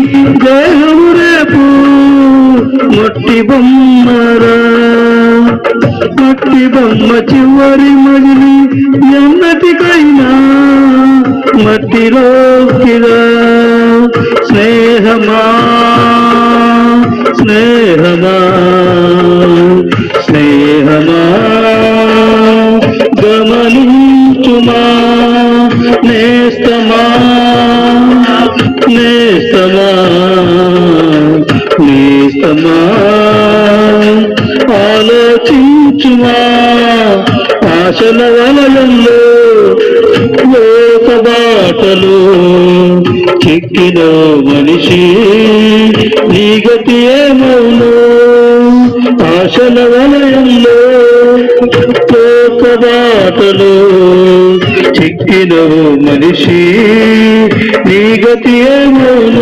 దేహము రేపు మట్టి బొమ్మరా, మట్టి బొమ్మ చివరి మజిలి ఎన్నటికైనా మట్టిలోకిరా. స్నేహమా స్నేహమా స్నేహమా గమనించుమా, నేస్తమా నేస్తమా నేస్తమా ఆలోచించుమా. ఆశల వలయంలో లోక బాటలు చిక్కిన మనిషి నీ గతి ఏమవును. ఆశల వలయంలో లోక బాటలు చిక్కిన మనిషి నీ గతి ఏమవును.